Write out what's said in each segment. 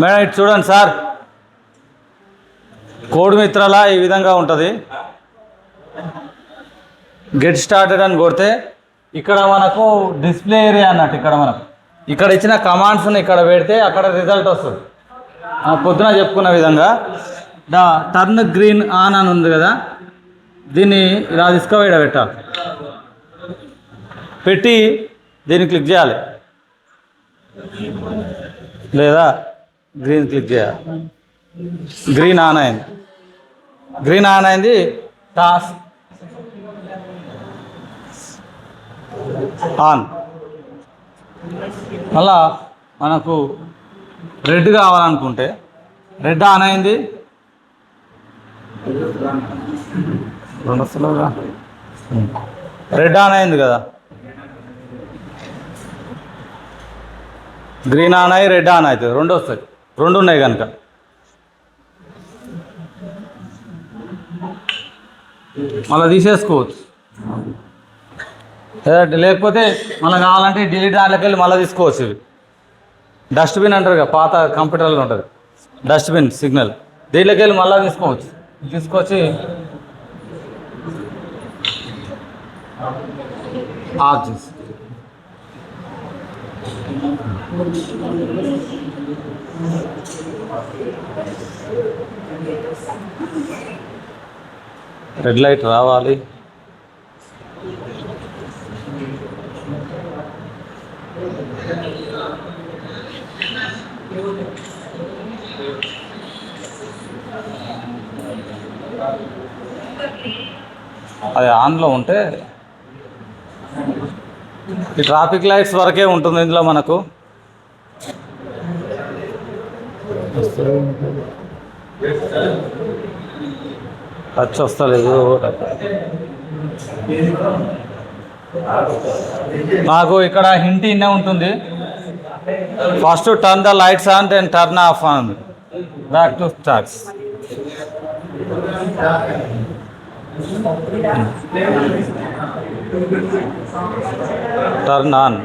Madam ఇటు చూడండి sir, code మిత్రాల ఈ విధంగా ఉంటుంది. గెట్ స్టార్టెడ్ అని కొడితే ఇక్కడ మనకు డిస్ప్లే ఏరియా అన్నట్టు, ఇక్కడ ఇచ్చిన కమాండ్స్ని ఇక్కడ పెడితే అక్కడ రిజల్ట్ వస్తుంది. పొద్దున చెప్పుకున్న విధంగా టర్న్ గ్రీన్ ఆన్ అని ఉంది కదా, దీన్ని ఇలా తీసుకుపోయి పెట్టాలి. పెట్టి దీన్ని క్లిక్ చేయాలి లేదా గ్రీన్ క్లిక్ చేయాలి. గ్రీన్ ఆన్ అయింది. Task on. మళ్ళా మనకు రెడ్ కావాలనుకుంటే రెడ్ ఆన్ అయింది. రెడ్ ఆన్ అయింది కదా, గ్రీన్ ఆన్ అయ్యి రెడ్ ఆన్ అవుతుంది, రెండు వస్తాయి. రెండు ఉన్నాయి కనుక మళ్ళీ తీసేసుకోవచ్చు. లేకపోతే మళ్ళీ కావాలంటే డిలీట్ దాంట్లోకి వెళ్ళి మళ్ళీ తీసుకోవచ్చు. ఇవి డస్ట్బిన్ అంటారు కదా, పాత కంప్యూటర్లో ఉంటుంది డస్ట్బిన్ సిగ్నల్, దీంట్లోకి వెళ్ళి మళ్ళీ తీసుకొచ్చి ఆఫ్ చేసి రెడ్ లైట్ రావాలి. అది ఆన్లో ఉంటే ఈ ట్రాఫిక్ లైట్స్ వరకే ఉంటుంది ఇందులో. మనకు టచ్ వస్తలేదు. నాకు ఇక్కడ హింట్ ఇన్నే ఉంటుంది. First turn the lights on, then turn off on, back to starts. Turn on.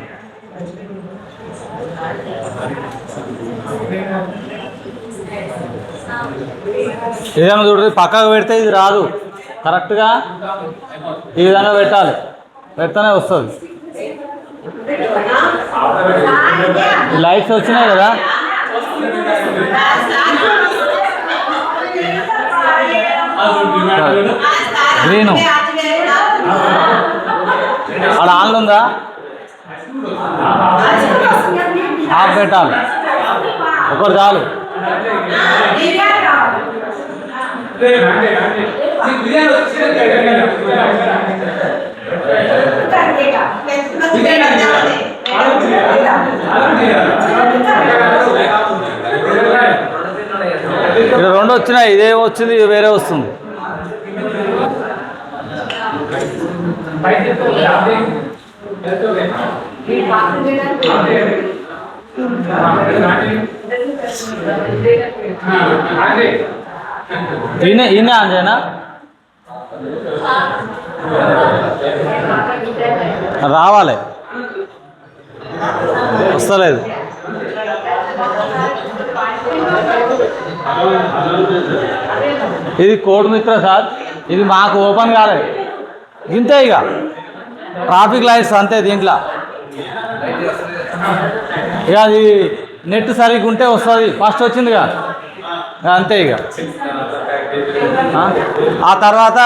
ఏదైనా చూడండి, పక్కకు పెడితే ఇది రాదు. కరెక్ట్గా ఈ విధంగా పెట్టాలి, పెడితేనే వస్తుంది. ఈ లైట్స్ వచ్చినాయి కదా, గ్రీను అక్కడ ఆన్లో ఉందా, ఆఫ్ పెట్టాలి. ఒకటి చాలు. ఇక్కడ రెండు వచ్చినాయి, ఇదే వచ్చింది, ఇది వేరే వస్తుంది. ఈయన ఆన్ చేయనా, రావాలి, వస్తలేదు. ఇది కోడ్ మిత్ర సార్, ఇది మాకు ఓపెన్ కాలేదు. ఇంతే ఇక ట్రాఫిక్ లైట్స్ అంతే. దీంట్లో ఇక అది నెట్ సరిగ్గా ఉంటే వస్తుంది. ఫస్ట్ వచ్చిందిగా అంతే. ఇక ఆ తర్వాత